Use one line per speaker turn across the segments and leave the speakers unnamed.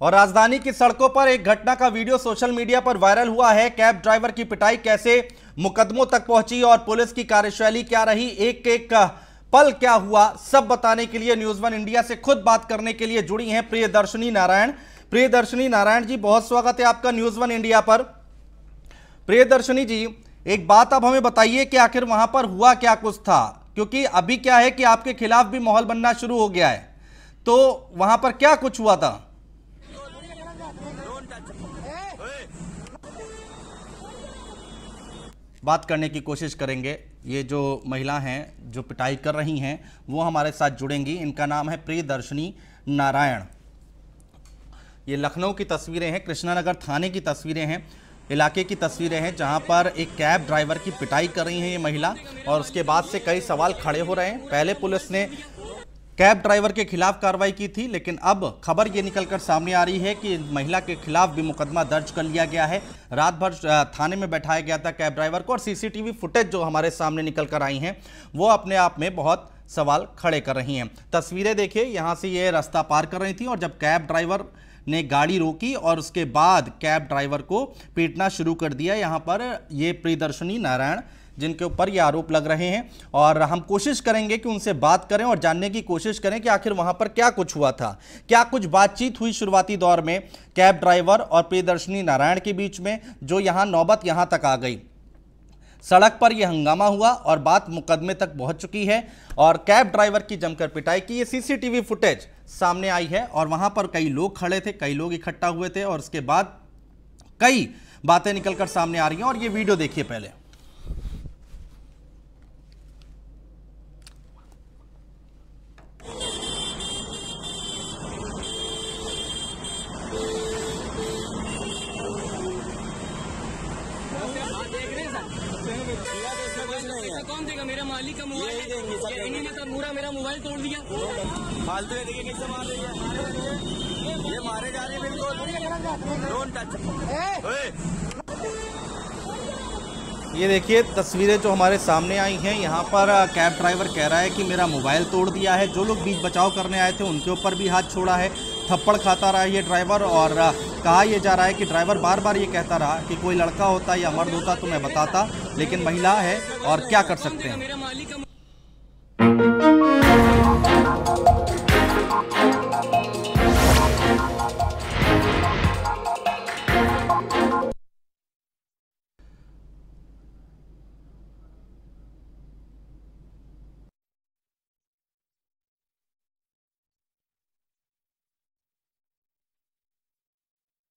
और राजधानी की सड़कों पर एक घटना का वीडियो सोशल मीडिया पर वायरल हुआ है। कैब ड्राइवर की पिटाई कैसे मुकदमों तक पहुंची और पुलिस की कार्यशैली क्या रही, एक एक पल क्या हुआ, सब बताने के लिए न्यूज़ वन इंडिया से खुद बात करने के लिए जुड़ी हैं प्रियदर्शनी नारायण। प्रियदर्शनी नारायण जी, बहुत स्वागत है आपका न्यूज़ वन इंडिया पर। प्रियदर्शनी जी, एक बात आप हमें बताइए कि आखिर वहां पर हुआ क्या कुछ था, क्योंकि अभी क्या है कि आपके खिलाफ भी माहौल बनना शुरू हो गया है, तो वहां पर क्या कुछ हुआ था? बात करने की कोशिश करेंगे। ये जो महिला हैं जो पिटाई कर रही हैं वो हमारे साथ जुड़ेंगी। इनका नाम है प्रियदर्शनी नारायण। ये लखनऊ की तस्वीरें हैं, कृष्णानगर थाने की तस्वीरें हैं, इलाके की तस्वीरें हैं जहां पर एक कैब ड्राइवर की पिटाई कर रही है ये महिला। और उसके बाद से कई सवाल खड़े हो रहे हैं। पहले पुलिस ने कैब ड्राइवर के खिलाफ कार्रवाई की थी, लेकिन अब खबर ये निकलकर सामने आ रही है कि महिला के खिलाफ भी मुकदमा दर्ज कर लिया गया है। रात भर थाने में बैठाया गया था कैब ड्राइवर को, और सीसीटीवी फुटेज जो हमारे सामने निकल कर आई हैं वो अपने आप में बहुत सवाल खड़े कर रही हैं। तस्वीरें देखिए, यहाँ से ये रास्ता पार कर रही थी और जब कैब ड्राइवर ने गाड़ी रोकी और उसके बाद कैब ड्राइवर को पीटना शुरू कर दिया। यहाँ पर ये प्रियदर्शनी नारायण जिनके ऊपर ये आरोप लग रहे हैं, और हम कोशिश करेंगे कि उनसे बात करें और जानने की कोशिश करें कि आखिर वहां पर क्या कुछ हुआ था, क्या कुछ बातचीत हुई शुरुआती दौर में कैब ड्राइवर और प्रियदर्शनी नारायण के बीच में, जो यहां नौबत यहां तक आ गई। सड़क पर यह हंगामा हुआ और बात मुकदमे तक पहुंच चुकी है और कैब ड्राइवर की जमकर पिटाई की ये सीसीटीवी फुटेज सामने आई है। और वहां पर कई लोग खड़े थे, कई लोग इकट्ठा हुए थे और उसके बाद कई बातें निकलकर सामने आ रही हैं। और ये वीडियो देखिए पहले।
कौन देगा? मेरा मालिक का मोबाइल इन्हीं ने तो पूरा मेरा मोबाइल तोड़ दिया। फालतू है, देखिए कैसे मार रही है, ये मारे जा रहे हैं बिल्कुल। Don't touch.
ये देखिए तस्वीरें जो हमारे सामने आई हैं, यहाँ पर कैब ड्राइवर कह रहा है कि मेरा मोबाइल तोड़ दिया है। जो लोग बीच बचाव करने आए थे उनके ऊपर भी हाथ छोड़ा है, थप्पड़ खाता रहा ये ड्राइवर। और कहा यह जा रहा है कि ड्राइवर बार बार ये कहता रहा कि कोई लड़का होता या मर्द होता तो मैं बताता, लेकिन महिला है और क्या कर सकते हैं।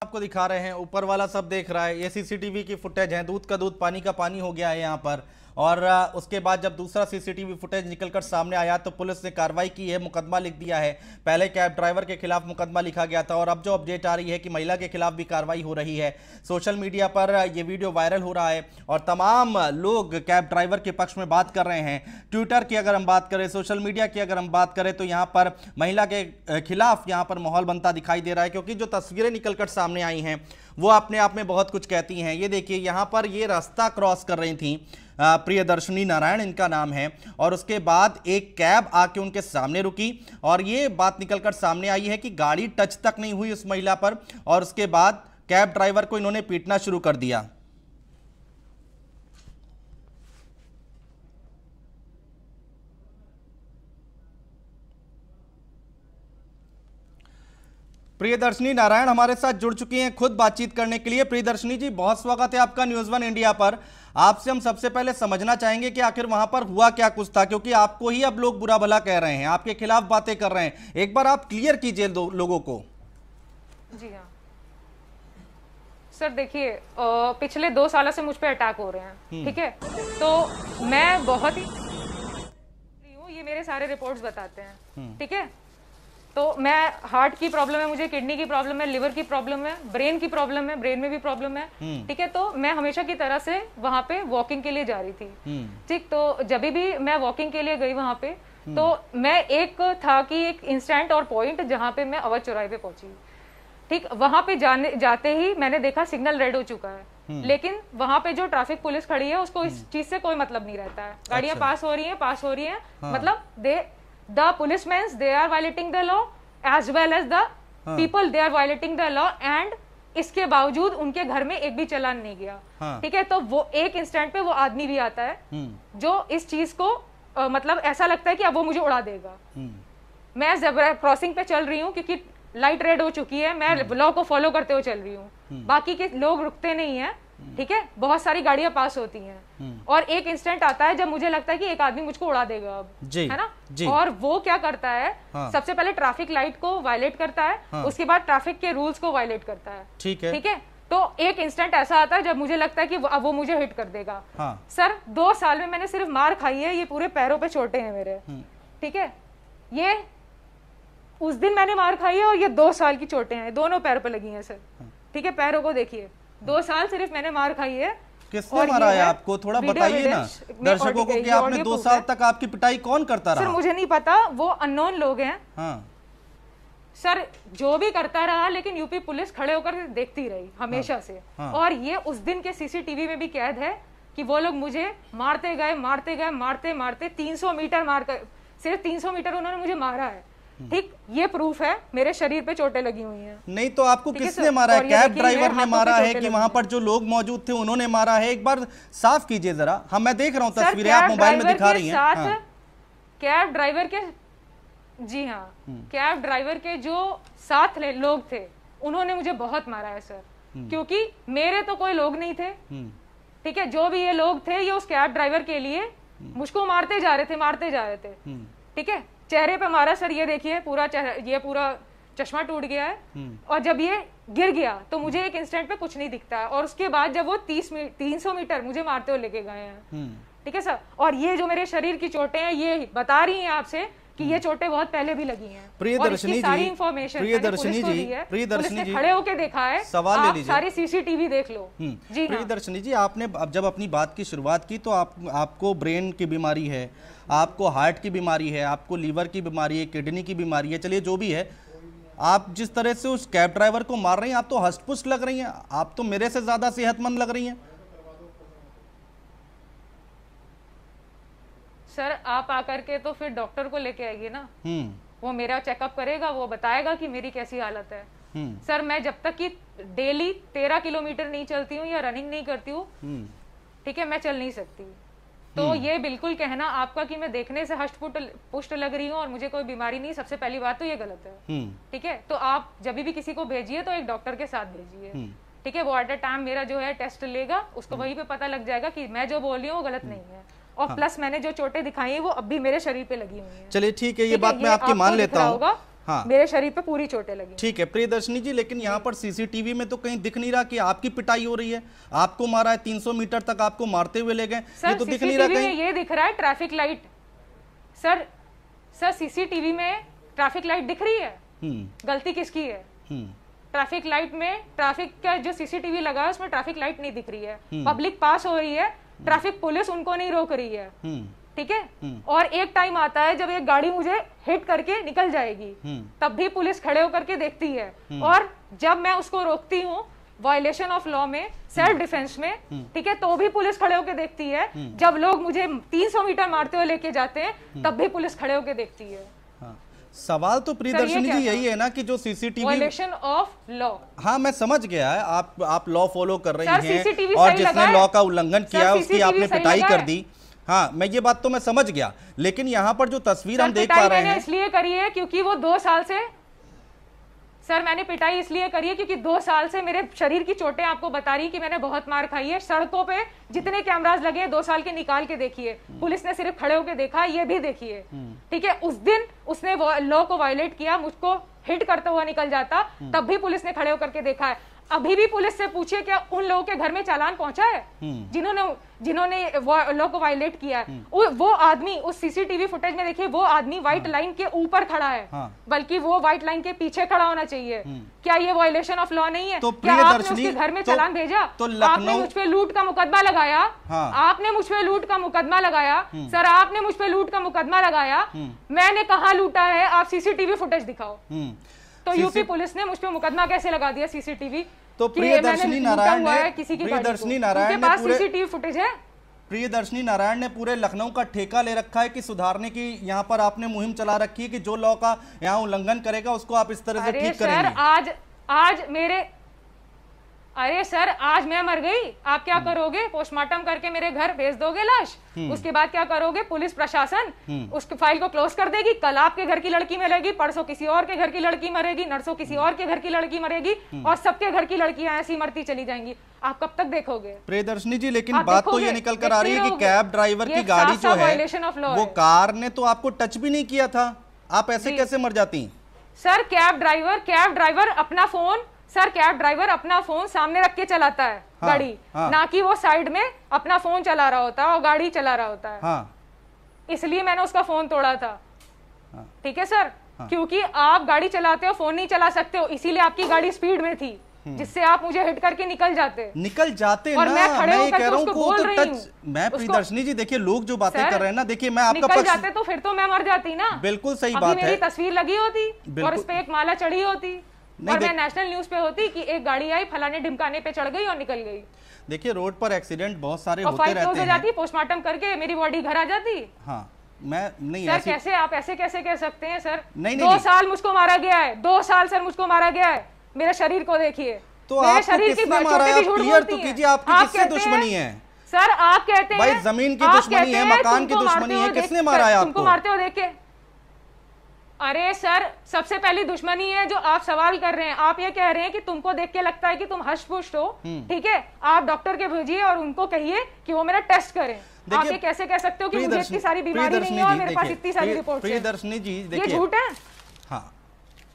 आपको दिखा रहे हैं, ऊपर वाला सब देख रहा है, ये सीसीटीवी की फुटेज है। दूध का दूध पानी का पानी हो गया है यहाँ पर। और उसके बाद जब दूसरा सीसीटीवी फुटेज निकलकर सामने आया तो पुलिस ने कार्रवाई की है, मुकदमा लिख दिया है। पहले कैब ड्राइवर के खिलाफ मुकदमा लिखा गया था और अब जो अपडेट आ रही है कि महिला के खिलाफ भी कार्रवाई हो रही है। सोशल मीडिया पर यह वीडियो वायरल हो रहा है और तमाम लोग कैब ड्राइवर के पक्ष में बात कर रहे हैं। ट्विटर की अगर हम बात करें, सोशल मीडिया की अगर हम बात करें, तो यहाँ पर महिला के खिलाफ यहाँ पर माहौल बनता दिखाई दे रहा है, क्योंकि जो तस्वीरें निकलकर सामने आई हैं वो अपने आप में बहुत कुछ कहती हैं। ये देखिए, यहाँ पर ये रास्ता क्रॉस कर रही थी प्रियदर्शनी नारायण इनका नाम है, और उसके बाद एक कैब आके उनके सामने रुकी और ये बात निकलकर सामने आई है कि गाड़ी टच तक नहीं हुई उस महिला पर, और उसके बाद कैब ड्राइवर को इन्होंने पीटना शुरू कर दिया। प्रियदर्शनी नारायण हमारे साथ जुड़ चुकी हैं खुद बातचीत करने के लिए। प्रियदर्शनी जी, बहुत स्वागत है आपका न्यूज़ वन इंडिया पर। आपसे हम सबसे पहले समझना चाहेंगे कि आखिर वहां पर हुआ क्या कुछ था, क्योंकि आपको ही अब लोग बुरा भला कह रहे हैं, आपके खिलाफ बातें कर रहे हैं। एक बार आप क्लियर कीजिए लोगों को।
जी हाँ सर, देखिए पिछले 2 सालों से मुझ पे अटैक हो रहे हैं, ठीक है। तो मैं बहुत ही ये मेरे सारे रिपोर्ट्स बताते हैं, ठीक है। तो मैं हार्ट की प्रॉब्लम है, मुझे किडनी की प्रॉब्लम है, लिवर की प्रॉब्लम है, ब्रेन की प्रॉब्लम है, ब्रेन में भी प्रॉब्लम है, ठीक है। तो मैं हमेशा की तरह से वहां पे वॉकिंग के लिए जा रही थी, ठीक। तो जब भी मैं वॉकिंग के लिए गई वहां पे, तो मैं एक था कि एक इंस्टेंट और पॉइंट जहां पे मैं अवध चौराहे पे पहुंची, ठीक। वहां पे जाते ही मैंने देखा सिग्नल रेड हो चुका है, लेकिन वहां पे जो ट्रैफिक पुलिस खड़ी है उसको इस चीज से कोई मतलब नहीं रहता है। गाड़ियां पास हो रही हैं, मतलब the policeman they are violating the law as well as the people they are violating the law and इसके बावजूद उनके घर में एक भी चालान नहीं गया। ठीक है, तो वो एक इंस्टेंट पे वो आदमी भी आता है जो इस चीज को मतलब ऐसा लगता है कि अब वो मुझे उड़ा देगा। मैं ज़ेब्रा क्रॉसिंग पे चल रही हूँ क्योंकि लाइट रेड हो चुकी है, मैं लॉ को फॉलो करते हुए चल रही हूँ, बाकी के लोग रुकते नहीं है। ठीक है, बहुत सारी गाड़ियां पास होती हैं और एक इंस्टेंट आता है जब मुझे लगता है कि एक आदमी मुझको उड़ा देगा अब, है ना। और वो क्या करता है, सबसे पहले ट्रैफिक लाइट को वायलेट करता है, उसके बाद ट्रैफिक के रूल्स को वायलेट करता है। ठीक है, तो एक इंस्टेंट ऐसा आता है जब मुझे लगता है कि अब वो मुझे हिट कर देगा। सर 2 साल में मैंने सिर्फ मार खाई है, ये पूरे पैरों पे चोटें हैं मेरे। ठीक है, ये उस दिन मैंने मार खाई है और ये 2 साल की चोटें हैं, दोनों पैरों पे लगी हैं सर। ठीक है, पैरों को देखिए, 2 साल सिर्फ मैंने मार खाई है।
किसने मारा है आपको, थोड़ा बताइए ना दर्शकों को कि आपने 2 साल तक आपकी पिटाई कौन करता रहा?
सर मुझे नहीं पता, वो अननोन लोग हैं। सर जो भी करता रहा, लेकिन यूपी पुलिस खड़े होकर देखती रही हमेशा से। और ये उस दिन के सीसीटीवी में भी कैद है कि वो लोग मुझे मारते गए मारते मारते 300 मीटर मारकर, सिर्फ 300 मीटर उन्होंने मुझे मारा है। ठीक, ये प्रूफ है, मेरे शरीर पे चोटें लगी हुई हैं।
नहीं तो आपको किसने मारा है? कैब ड्राइवर ने मारा है कि वहां पर जो लोग मौजूद थे उन्होंने मारा है? एक बार साफ कीजिए जरा। हम मैं देख रहा हूं तस्वीरें, आप मोबाइल में दिखा रही हैं।
कैब ड्राइवर के, जी हाँ, कैब ड्राइवर के जो साथ लोग थे उन्होंने मुझे बहुत मारा है सर, क्योंकि मेरे तो कोई लोग नहीं थे। ठीक है, जो भी ये लोग थे ये उस कैब ड्राइवर के लिए मुझको मारते जा रहे थे। ठीक है, चेहरे पे मारा सर, ये देखिए पूरा ये पूरा चश्मा टूट गया है। और जब ये गिर गया तो मुझे एक इंस्टेंट पे कुछ नहीं दिखता है, और उसके बाद जब वो 300 मीटर मुझे मारते हुए लेके गए हैं। ठीक है सर, और ये जो मेरे शरीर की चोटें हैं ये बता रही हैं आपसे कि ये चोटें बहुत पहले भी लगी हैं।
प्रियदर्शनी जी,
सारी इंफॉर्मेशन
प्रियदर्शनी जी
खड़े होके देखा है,
सवाल ले लीजिए,
सारी सीसीटीवी देख लो। जी
प्रियदर्शनी जी, आपने जब अपनी बात की शुरुआत की तो आपको ब्रेन की बीमारी है, आपको हार्ट की बीमारी है, आपको लीवर की बीमारी है, किडनी की बीमारी है, चलिए जो भी है, आप जिस तरह से उस कैब ड्राइवर को मार रही हैं आप तो हष्ट-पुष्ट लग रही हैं, आप तो मेरे से ज्यादा सेहतमंद लग रही हैं।
सर आप आकर के तो फिर डॉक्टर को लेके आइए ना, वो मेरा चेकअप करेगा, वो बताएगा कि मेरी कैसी हालत है। सर मैं जब तक कि डेली 13 किलोमीटर नहीं चलती हूँ या रनिंग नहीं करती हूँ, ठीक है, मैं चल नहीं सकती। तो ये बिल्कुल कहना आपका कि मैं देखने से हष्ट पुष्ट लग रही हूँ और मुझे कोई बीमारी नहीं, सबसे पहली बात तो ये गलत है। ठीक है, तो आप जब भी किसी को भेजिए तो एक डॉक्टर के साथ भेजिए। ठीक है, वो एट अ टाइम मेरा जो है टेस्ट लेगा, उसको वहीं पे पता लग जाएगा कि मैं जो बोल रही हूँ वो गलत नहीं है। और प्लस मैंने जो चोटें दिखाई है वो अब भी मेरे शरीर पे लगी हुई हैं।
चलिए ठीक है, ये बात मैं आपकी मान लेता हूँ।
हाँ, मेरे शरीर पे पूरी चोटें लगी।
ठीक है प्रियदर्शनी जी, लेकिन यहाँ पर सीसीटीवी में तो कहीं दिख नहीं रहा कि आपकी पिटाई हो रही है, आपको मारा है, 300 मीटर तक आपको मारते हुए ले गए, ये तो दिख नहीं रहा कहीं।
ये दिख रहा है ट्रैफिक लाइट। सर सीसीटीवी में ट्रैफिक लाइट दिख रही है, गलती किसकी है? ट्रैफिक लाइट में, ट्रैफिक का जो सीसीटीवी लगा है उसमें ट्रैफिक लाइट नहीं दिख रही है, पब्लिक पास हो रही है, ट्रैफिक पुलिस उनको नहीं रोक रही है। ठीक है, और एक टाइम आता है जब एक गाड़ी मुझे हिट करके निकल जाएगी, तब भी पुलिस खड़े होकर के देखती है। और जब मैं उसको रोकती हूँ वायलेशन ऑफ लॉ में, सेल्फ डिफेंस में, ठीक है, तो भी पुलिस खड़े होकर देखती है। जब लोग मुझे 300 मीटर मारते हुए लेके जाते हैं तब भी पुलिस खड़े होकर देखती है।
सवाल तो प्रियदर्शनी जी यही है ना कि जो सीसीटीवी
वायलेशन ऑफ लॉ,
हाँ मैं समझ गया है, आप लॉ फॉलो कर रही हैं और जिसने लॉ का उल्लंघन किया उसकी आपने पिटाई कर दी। हाँ मैं ये बात तो मैं समझ गया, लेकिन यहाँ पर जो तस्वीर हम देख पा रहे हैं,
इसलिए करी है क्योंकि वो 2 साल से, सर मैंने पिटाई इसलिए करी है क्योंकि 2 साल से मेरे शरीर की चोटें आपको बता रही कि मैंने बहुत मार खाई है। सड़कों पे जितने कैमरास लगे 2 साल के निकाल के देखिए, पुलिस ने सिर्फ खड़े होकर देखा, ये भी देखिए। ठीक है, उस दिन उसने लॉ को वायलेट किया, मुझको हिट करता हुआ निकल जाता, तब भी पुलिस ने खड़े होकर के देखा है। अभी भी पुलिस से पूछिए क्या उन लोगों के घर में चालान पहुंचा है जिन्होंने लॉ को वायलेट किया है। वो आदमी उस सीसीटीवी फुटेज में देखिए, वो आदमी व्हाइट लाइन के ऊपर खड़ा है, बल्कि वो व्हाइट लाइन के पीछे खड़ा होना चाहिए। क्या ये वायलेशन ऑफ लॉ नहीं है?
तो
क्या आपने उसके घर में चालान भेजा? आपने मुझ पे लूट का मुकदमा लगाया, आपने मुझ पे लूट का मुकदमा लगाया। सर आपने मुझ पे लूट का मुकदमा लगाया, मैंने कहाँ लूटा है? आप सीसीटीवी फुटेज दिखाओ। तो यूपी पुलिस ने मुझ पे मुकदमा कैसे लगा दिया सीसीटीवी?
तो प्रियदर्शनी नारायण ने,
सीसीटीवी फुटेज है?
प्रियदर्शनी नारायण ने पूरे लखनऊ का ठेका ले रखा है कि सुधारने की यहाँ पर आपने मुहिम चला रखी है कि जो लॉ का यहाँ उल्लंघन करेगा उसको आप इस तरह से ठीक करेंगे।
अरे सर आज मैं मर गई, आप क्या करोगे? पोस्टमार्टम करके मेरे घर भेज दोगे लाश, उसके बाद क्या करोगे? पुलिस प्रशासन उस फाइल को क्लोज कर देगी। कल आपके घर की लड़की मरेगी, परसों किसी और के घर की लड़की मरेगी, नरसों किसी और के घर की लड़की मरेगी, और सबके घर की लड़कियां ऐसी मरती चली जाएंगी। आप कब तक देखोगे?
प्रियदर्शनी जी, लेकिन बात तो ये निकल कर आ रही है कि कैब ड्राइवर की गाड़ी जो है वो कार ने तो आपको टच भी नहीं किया था, आप ऐसे कैसे मर जाती?
सर कैब ड्राइवर अपना फोन कैब ड्राइवर अपना फोन सामने रख के चलाता है गाड़ी, ना कि वो साइड में अपना फोन चला रहा होता है और गाड़ी चला रहा होता है। इसलिए मैंने उसका फोन तोड़ा था। ठीक है सर, क्योंकि आप गाड़ी चलाते हो, फोन नहीं चला सकते हो, इसीलिए आपकी गाड़ी स्पीड में थी, जिससे आप मुझे हिट करके निकल जाते
और
ना। मैं खड़े होकर उसको बोल रही हूँ।
मैं प्रियदर्शनी जी देखिए, लोग जो बातें कर रहे हैं ना, देखिए मैं आपका
निकल जाते तो फिर तो मैं मर जाती ना।
बिल्कुल सही बात है।
मेरी तस्वीर लगी होती और उस पे एक माला चढ़ी होती और मैं नेशनल न्यूज पे होती कि एक गाड़ी आई फलाने ढिमकाने पे चढ़ गई और निकल गई।
देखिए रोड पर एक्सीडेंट बहुत सारे होते रहते हैं।
जाती, पोस्टमार्टम करके मेरी बॉडी घर आ जाती।
हाँ, मैं नहीं
सर कैसे आप ऐसे कैसे कह सकते हैं सर?
नहीं,
2 साल मुझको मारा गया है, 2 साल सर मुझको मारा गया है। मेरे शरीर को देखिए,
तो मेरे शरीर की चोटें भी झूठ बोलती हैं। कीजिए, आपकी किससे दुश्मनी है?
सर आप कहते हैं
भाई जमीन की दुश्मनी है, मकान की दुश्मनी है, किसने मारा है आपको?
तुमको मारते हो देख के। अरे सर सबसे पहली दुश्मनी है जो आप सवाल कर रहे हैं। आप ये कह रहे हैं कि तुमको देख के लगता है कि तुम हष्ट-पुष्ट हो, ठीक है, आप डॉक्टर के भेजिए और उनको कहिए कि वो मेरा टेस्ट करें। आप ये कैसे कह सकते हो कि मुझे इतनी सारी बीमारी नहीं है और मेरे पास इतनी सारी रिपोर्ट्स हैं?
प्रियदर्शनी जी देखिए,
ये झूठ है।
हाँ,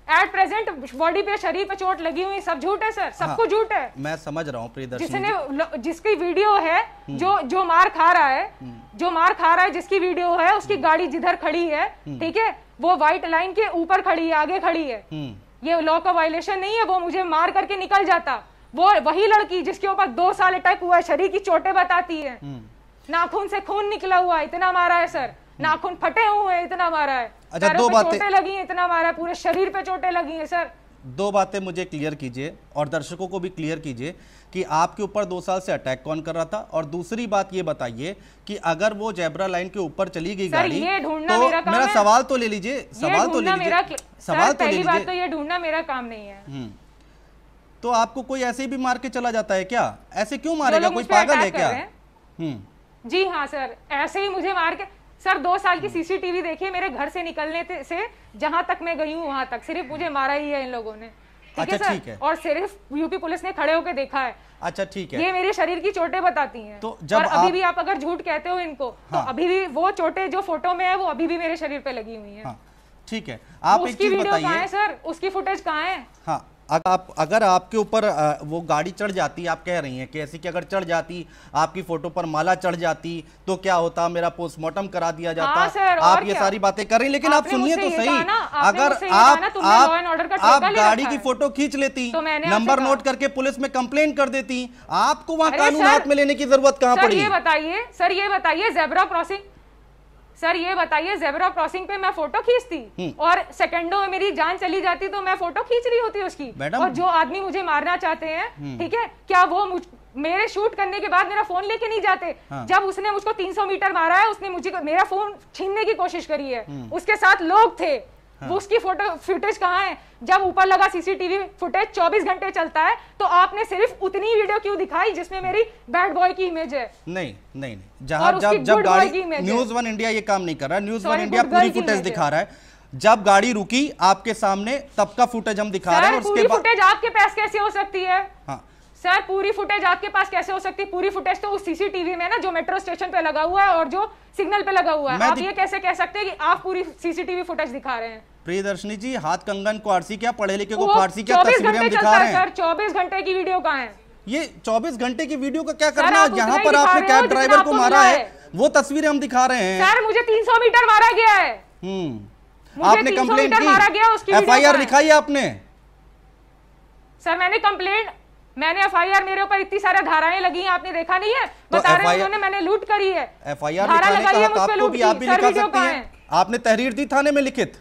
एट प्रेजेंट बॉडी पे, शरीर पे चोट लगी हुई, सब झूठ है सर, सब कुछ झूठ है।
मैं समझ रहा हूँ प्रियदर्शनी,
जिसकी वीडियो है, जो मार खा रहा है, जिसकी वीडियो है, उसकी गाड़ी जिधर खड़ी है, ठीक है, वो व्हाइट लाइन के ऊपर खड़ी है, आगे खड़ी है। ये लॉ का वायलेशन नहीं है, वो मुझे मार करके निकल जाता। वो वही लड़की जिसके ऊपर 2 साल अटैक हुआ है, शरीर की चोटें बताती है, नाखून से खून निकला हुआ है, इतना मारा है सर, नाखून फटे हुए हैं, इतना मारा है।
अच्छा, 2 बातें
चोटें लगी हैं, इतना मारा है, पूरे शरीर पे चोटें लगी हैं सर।
2 बातें मुझे क्लियर कीजिए और दर्शकों को भी क्लियर कीजिए कि आपके ऊपर 2 साल से अटैक कौन कर रहा था, और दूसरी बात ये बताइए कि अगर वो जेब्रा लाइन के ऊपर चली गई गाड़ी, तो मेरा सवाल तो ले लीजिए, सवाल तो ले लीजिए।
तो ये ढूंढना मेरा काम नहीं है।
तो आपको कोई ऐसे ही भी मार के चला जाता है क्या? ऐसे क्यों मारेगा, कोई पागल है क्या?
जी हाँ सर, ऐसे ही मुझे मार के। सर 2 साल की सीसीटीवी देखिए, मेरे घर से निकलने से जहां तक मैं गई हूँ वहां तक सिर्फ मुझे मारा ही है इन लोगों ने।
अच्छा ठीक है,
और सिर्फ यूपी पुलिस ने खड़े होकर देखा है।
अच्छा ठीक है,
ये मेरे शरीर की चोटें बताती हैं।
तो जब
और अभी भी आप अगर झूठ कहते हो इनको, तो अभी भी वो चोटें जो फोटो में है वो अभी भी मेरे शरीर पे लगी हुई हैं।
ठीक है, आप एक चीज बताइए,
वीडियो कहाँ है सर, उसकी फुटेज कहाँ है?
हाँ, अगर आपके ऊपर वो गाड़ी चढ़ जाती, आप कह रही हैं कि ऐसी कि अगर चढ़ जाती, आपकी फोटो पर माला चढ़ जाती, तो क्या होता? मेरा पोस्टमार्टम करा दिया जाता। आप ये सारी बातें कर रही, लेकिन आप सुनिए तो सही, अगर आप गाड़ी की फोटो खींच लेती, नंबर नोट करके पुलिस में कंप्लेन कर देती, आपको वहां कानून हाथ में लेने की जरूरत कहां पड़ी?
सर ये बताइए जेब्रा क्रॉसिंग, सर ये बताइए जेब्रा क्रॉसिंग पे मैं फोटो खींचती और सेकंडों में मेरी जान चली जाती तो मैं फोटो खींच रही होती उसकी। और जो आदमी मुझे मारना चाहते हैं, ठीक है, क्या वो मेरे शूट करने के बाद मेरा फोन लेके नहीं जाते? जब उसने मुझको 300 मीटर मारा है, उसने मुझे मेरा फोन छीनने की कोशिश करी है, उसके साथ लोग थे, वो उसकी फोटो फुटेज कहाँ है? जब ऊपर लगा सीसीटीवी फुटेज 24 घंटे चलता है, तो आपने सिर्फ उतनी वीडियो क्यों दिखाई जिसमें मेरी बैड बॉय की इमेज है?
नहीं, जब गाड़ी न्यूज़ 1 इंडिया ये काम नहीं कर रहा है, न्यूज़ 1 इंडिया पूरी फुटेज दिखा रहा है। जब गाड़ी रुकी आपके सामने, तब का फुटेज हम दिखा रहे हैं।
उसके फुटेज आपके पास कैसे हो सकती है? हाँ सर, पूरी फुटेज आपके पास कैसे हो सकती है? पूरी फुटेज तो उस सीसीटीवी में ना, जो मेट्रो स्टेशन पे लगा हुआ है और जो सिग्नल पे लगा हुआ है। आप ये कैसे कह सकते हैं कि आप पूरी सीसीटीवी फुटेज दिखा रहे हैं?
प्रियदर्शनी जी, हाथ कंगन को आरसी क्या, पढ़े लिखे को फारसी क्या, तस्वीरें हम दिखा रहे हैं।
सर 24 घंटे की वीडियो कहाँ है?
ये 24 घंटे की वीडियो का क्या करना है? जहां पर आपने कैब ड्राइवर को मारा है वो तस्वीरें हम दिखा रहे हैं।
सर मुझे 300 मीटर मारा गया है।
आपने कंप्लेंट की, एफआईआर लिखाई आपने?
सर मैंने एफआईआर, मेरे ऊपर इतनी सारी धाराएं लगी हैं, आपने देखा नहीं है? बता रहे हैं उन्होंने, मैंने लूट करी है।
एफआईआर लिखाने का हक आपको भी, आप भी लिखा सकती हैं। आपने तहरीर दी थाने में लिखित?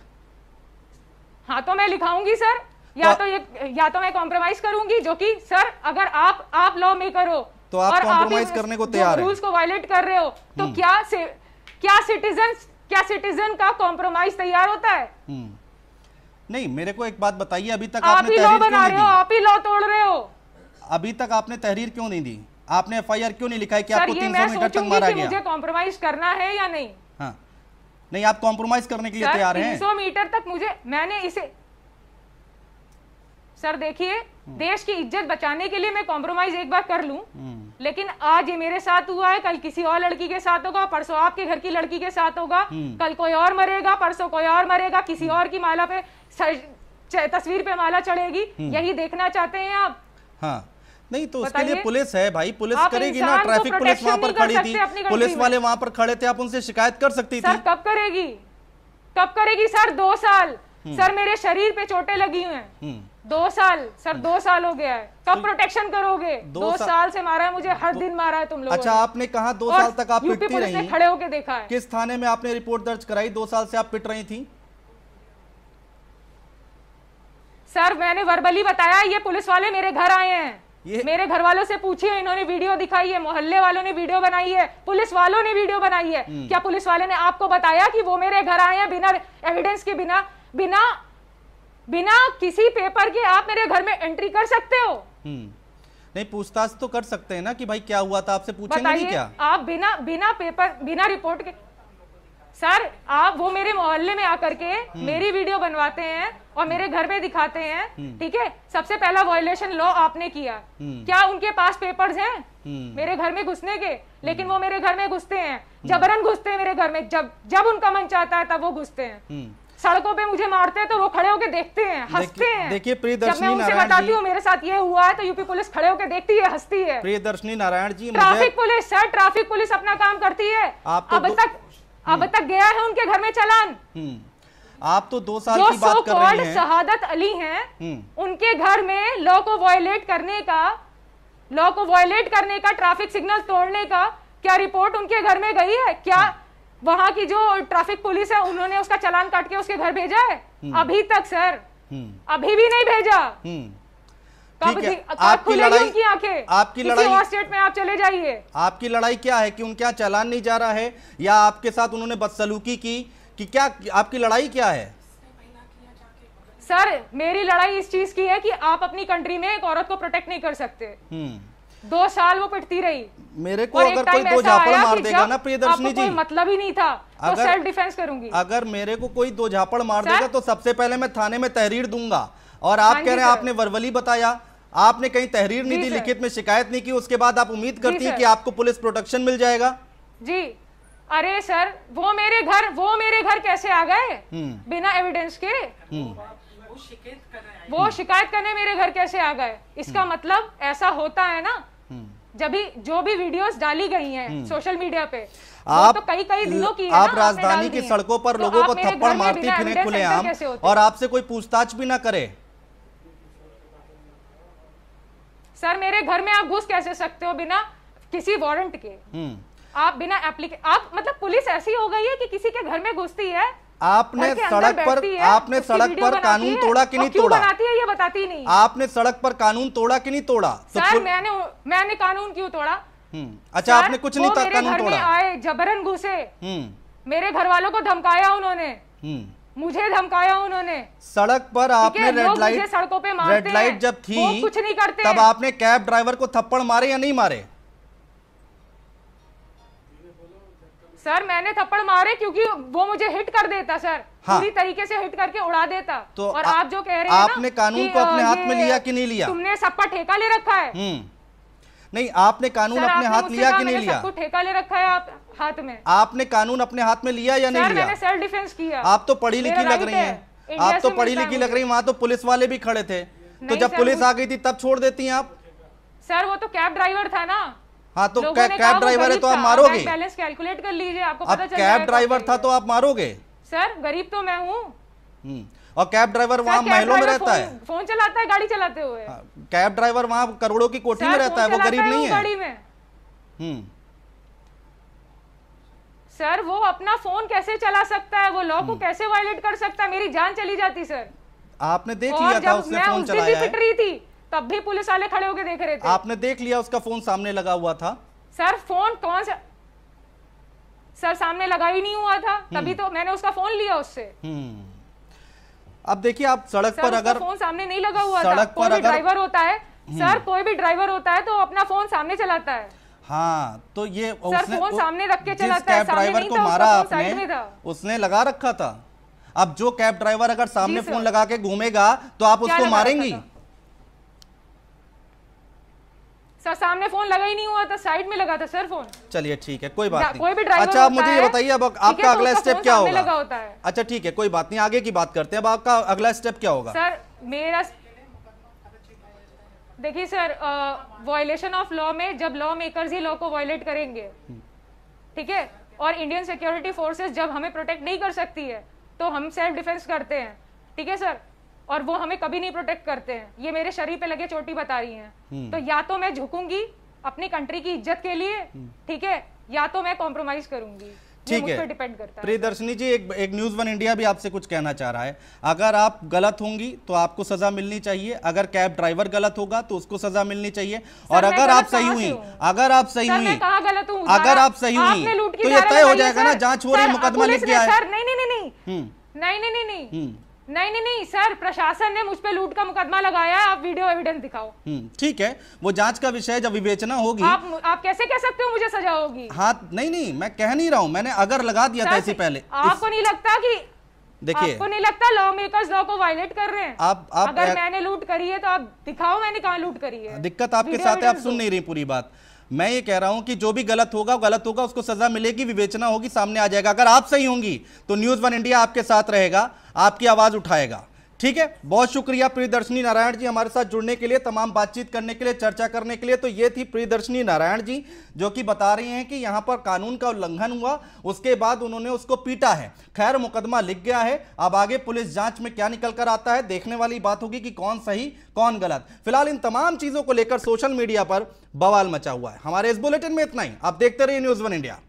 हाँ तो मैं लिखाऊंगी सर, या तो मैं कॉम्प्रोमाइज करूंगी, जो कि सर अगर आप लॉ मेकर हो,
तो आप कॉम्प्रोमाइज करने को तैयार हैं।
रूल्स को वायलेट कर रहे हो तो क्या सिटीजन का कॉम्प्रोमाइज तैयार होता है?
नहीं, मेरे को एक बात बताइए, अभी तक
आप
आपने
ही लॉ
तहरीर क्यों
बना
नहीं
रहे हो,
दी?
आप ही लॉ तोड़ रहे हो।
अभी तक आपने तहरीर क्यों नहीं दी? आपने एफआईआर क्यों नहीं लिखा है कि
सर
आपको
ये
300
मैं
मीटर तक
सोचूंगी
मारा
कि
गया?
मुझे कॉम्प्रोमाइज करना है या नहीं।
हाँ, नहीं, आप कॉम्प्रोमाइज करने के लिए
सर
तैयार हैं?
300 मीटर तक मैंने इसे सर देखिए, देश की इज्जत बचाने के लिए मैं कॉम्प्रोमाइज एक बार कर लूं, लेकिन आज ये मेरे साथ हुआ है, कल किसी और लड़की के साथ होगा, परसों आपके घर की लड़की के साथ होगा, कल कोई और मरेगा, परसों कोई और मरेगा, किसी और की माला पे तस्वीर पे माला चढ़ेगी। यही देखना चाहते हैं आप?
हाँ, नहीं तो उसके
बताइए।
लिए पुलिस है भाई, पुलिस
आप
करेगी ना।
इंसान को
ट्रैफिक पुलिस वहां पर
protection नहीं
खड़ी
कर
थी,
सकते अपनी कंट्री
पुलिस
में।
वाले वहां पर खड़े थे, आप उनसे शिकायत कर सकती थी।
सर कब करेगी, कब करेगी सर? 2 साल सर मेरे शरीर पे चोटें लगी हुई हैं। 2 साल सर, 2 साल हो गया है, कब प्रोटेक्शन करोगे? 2 साल से मारा है मुझे, हर दिन मारा है तुम लोगों
अच्छा,
ने।
आपने कहा 2 साल तक आप
यूपी
पिटती
पुलिस ने
रही,
खड़े होके देखा है।
किस थाने में आपने रिपोर्ट दर्ज कराई? 2 साल से आप पिट रही थी।
सर मैंने वर्बली बताया, ये पुलिस वाले मेरे घर आए हैं,
ये
मेरे घर वालों से पूछिए, इन्होंने वीडियो दिखाई है, मोहल्ले वालों ने वीडियो बनाई है, पुलिस वालों ने वीडियो बनाई है। क्या पुलिस वाले ने आपको बताया कि वो मेरे घर आए हैं बिना एविडेंस के, बिना किसी पेपर के आप मेरे घर में एंट्री कर सकते हो?
नहीं, पूछताछ तो कर सकते हैं ना कि भाई क्या हुआ था, आपसे पूछेंगे नहीं
बताइए,
क्या?
आप बिना पेपर, बिना रिपोर्ट के सर, आप वो मेरे मोहल्ले में आकर के मेरी वीडियो बनवाते हैं और मेरे घर में दिखाते हैं, ठीक है? सबसे पहला वायलेशन लॉ आपने किया। क्या उनके पास पेपर्स हैं मेरे घर में घुसने के? लेकिन वो मेरे घर में घुसते हैं, जबरन घुसते हैं मेरे घर में, जब उनका मन चाहता है तब वो घुसते हैं। सड़कों पे मुझे मारते हैं तो वो खड़े होके देखते हैं, हंसते हैं।
देखिए
जब
प्रियदर्शनी
मैं उनसे
नारायण
बताती
जी,
हूँ मेरे साथ ये हुआ है तो यूपी पुलिस खड़े होके देखती है, हंसती है।
Priyadarshini Narayan ji,
traffic police sir, traffic police अपना काम करती है। अब तक गया है उनके घर में चालान।
आप तो 2 साल
जो
की बात कर रही हैं।
शहादत अली हैं, उनके घर में लॉ को वायलेट करने का, ट्रैफिक सिग्नल तोड़ने का क्या रिपोर्ट उनके घर में गई है? क्या वहां की जो ट्रैफिक पुलिस है उन्होंने उसका चालान काट के उसके घर भेजा है? अभी तक सर, अभी भी नहीं भेजा। कब खुलेगी उनकी आंखें?
आपकी लड़ाई,
और स्टेट में आप चले जाइए।
आपकी लड़ाई क्या है कि उनके यहाँ चालान नहीं जा रहा है, या आपके साथ उन्होंने बदसलूकी की, कि क्या आपकी लड़ाई क्या है?
सर मेरी लड़ाई इस चीज की है कि आप अपनी कंट्री में एक औरत को प्रोटेक्ट नहीं कर सकते। 2 साल वो पिटती रही।
मेरे को अगर कोई 2 झापड़ मार देगा ना प्रियदर्शनी जी,
मतलब ही नहीं था, तो सेल्फ डिफेंस करूंगी।
अगर मेरे को कोई 2 झापड़ मार देगा तो सबसे पहले मैं थाने में तहरीर दूंगा। और आप कह रहे हैं आपने वर्बली बताया, आपने कहीं तहरीर नहीं दी, लिखित में शिकायत नहीं की, उसके बाद आप उम्मीद करती है कि आपको पुलिस प्रोटेक्शन मिल जाएगा?
जी अरे सर, वो मेरे घर कैसे आ गए बिना एविडेंस के? वो शिकायत करने मेरे घर कैसे आ गए? इसका मतलब ऐसा होता है ना, जब भी जो भी वीडियोस डाली गई हैं सोशल मीडिया पे,
आप
तो कई दिनों की है
आप
ना,
राजधानी की सड़कों पर लोगों को थप्पड़ मारती फिरें खुलेआम, और आपसे कोई पूछताछ भी ना करे।
सर मेरे घर में आप घुस कैसे सकते हो बिना किसी वारंट के? आप बिना आप मतलब पुलिस ऐसी हो गई है कि किसी के घर में घुसती है,
आपने सड़क पर कानून तोड़ा कि नहीं तोड़ा?
बनाती है ये बताती नहीं।
आपने सड़क पर कानून तोड़ा कि नहीं तोड़ा?
सर मैंने कानून क्यों तोड़ा?
अच्छा, आपने कुछ नहीं कानून तोड़ा?
आए, जबरन घुसे, मेरे घर वालों को धमकाया उन्होंने, मुझे धमकाया उन्होंने।
सड़क पर आपने रेड लाइट जब थी
कुछ नहीं करते,
तब आपने कैब ड्राइवर को थप्पड़ मारे या नहीं मारे?
सर मैंने थप्पड़ मारे क्योंकि वो मुझे हिट कर देता सर, पूरी तरीके से हिट करके उड़ा देता।
तो
और आप जो कह रहे हैं
आपने कानून को अपने हाथ में लिया कि नहीं लिया?
तुमने सबका ठेका ले रखा है।
नहीं, आपने कानून अपने हाथ लिया कि नहीं लिया?
सबको ठेका ले रखा है आप हाथ में।
आपने कानून अपने हाथ में लिया या नहीं लिया?
मैंने सेल्फ डिफेंस किया।
आप तो पढ़ी लिखी लग रही हैं, आप तो पढ़ी लिखी लग रही हैं। वहां तो पुलिस वाले भी खड़े थे, तो जब पुलिस आ गई थी तब छोड़ देती हैं आप?
सर वो तो कैब ड्राइवर था ना।
हाँ, तो कैब ड्राइवर है तो आप मारोगे?
बैलेंस कैलकुलेट कर लीजिए, आपको
पता चल जाएगा। कैब ड्राइवर था तो आप मारोगे?
सर गरीब तो मैं हूँ।
और कैब ड्राइवर वहाँ महलों में रहता है,
फोन चलाता है गाड़ी चलाते हुए।
कैब ड्राइवर वहाँ करोड़ों की कोठी में रहता है, वो गरीब नहीं है
गाड़ी में। सर वो अपना फोन कैसे चला सकता है? वो लॉ को कैसे वायलेट कर सकता है? मेरी जान चली जाती सर।
आपने देख लिया था उसने फोन चलाया है।
पिट रही थी तब भी पुलिस वाले खड़े होकर देख रहे थे।
आपने देख लिया उसका फोन सामने लगा हुआ था?
सर फोन कौन सा सर सामने लगा ही नहीं हुआ था, तभी तो मैंने उसका फोन लिया उससे।
अब देखिए आप सड़क पर अगर
फोन सामने नहीं लगा हुआ था,
सड़क पर
अगर ड्राइवर होता है सर, कोई भी ड्राइवर होता है तो अपना फोन सामने चलाता है।
हाँ, तो ये
सर फोन सामने रख के चलाता है,
कैब ड्राइवर को मारा आपने उसने लगा रखा था। अब जो कैब ड्राइवर अगर सामने फोन लगा के घूमेगा तो आप उसको मारेंगी?
सर सामने फोन लगा ही नहीं हुआ था, साइड में लगा था सर फोन।
चलिए ठीक है, कोई बात नहीं।
कोई भी ड्राइवर
अच्छा, आप मुझे ये बताइए अब आपका अगला स्टेप क्या होगा?
है।
अच्छा ठीक है, कोई बात नहीं, आगे की बात करते हैं। अब आपका अगला स्टेप क्या होगा?
सर मेरा देखिए सर, वायलेशन ऑफ लॉ में जब लॉ मेकर्स ही लॉ को वायलेट करेंगे, ठीक है, और इंडियन सिक्योरिटी फोर्सेस जब हमें प्रोटेक्ट नहीं कर सकती है तो हम सेल्फ डिफेंस करते हैं, ठीक है सर, और वो हमें कभी नहीं प्रोटेक्ट करते हैं। ये मेरे शरीर पे लगे चोटी बता रही हैं। तो या तो मैं झुकूंगी अपनी कंट्री की इज्जत के लिए, ठीक है, या तो मैं कॉम्प्रोमाइज करूंगी।
ठीक है,
डिपेंड करता है।
प्रियदर्शनी जी, एक न्यूज़ वन इंडिया भी आपसे कुछ कहना चाह रहा है। अगर आप गलत होंगी तो आपको सजा मिलनी चाहिए, अगर कैब ड्राइवर गलत होगा तो उसको सजा मिलनी चाहिए, और अगर आप सही हुई, अगर आप सही हुई, अगर आप सही हुई तो ये तय हो जाएगा ना, जांच हो रही, मुकदमा लिख गया है।
नहीं सर, प्रशासन ने मुझ पे लूट का मुकदमा लगाया है, आप वीडियो एविडेंस दिखाओ।
ठीक है, वो जांच का विषय जब विवेचना होगी।
आप कैसे कह सकते हो मुझे सजा होगी?
हाँ नहीं, मैं कह नहीं रहा हूं, मैंने अगर लगा दिया था इससे पहले।
आपको नहीं लगता कि
देखिए,
आपको नहीं लगता लॉ मेकर्स लॉ को वायलेट कर रहे हैं?
आप
अगर मैंने लूट करी है तो आप दिखाओ मैंने कहां लूट करी है।
दिक्कत आपके साथ है, आप सुन नहीं रही पूरी बात। मैं ये कह रहा हूं कि जो भी गलत होगा उसको सजा मिलेगी, विवेचना होगी, सामने आ जाएगा। अगर आप सही होंगी तो न्यूज़ वन इंडिया आपके साथ रहेगा, आपकी आवाज उठाएगा। ठीक है, बहुत शुक्रिया प्रियदर्शनी नारायण जी हमारे साथ जुड़ने के लिए, तमाम बातचीत करने के लिए, चर्चा करने के लिए। तो ये थी प्रियदर्शनी नारायण जी, जो कि बता रही हैं कि यहां पर कानून का उल्लंघन हुआ, उसके बाद उन्होंने उसको पीटा है। खैर, मुकदमा लिख गया है, अब आगे पुलिस जांच में क्या निकल कर आता है देखने वाली बात होगी कि कौन सही कौन गलत। फिलहाल इन तमाम चीजों को लेकर सोशल मीडिया पर बवाल मचा हुआ है। हमारे इस बुलेटिन में इतना ही। आप देखते रहिए न्यूज़ वन इंडिया।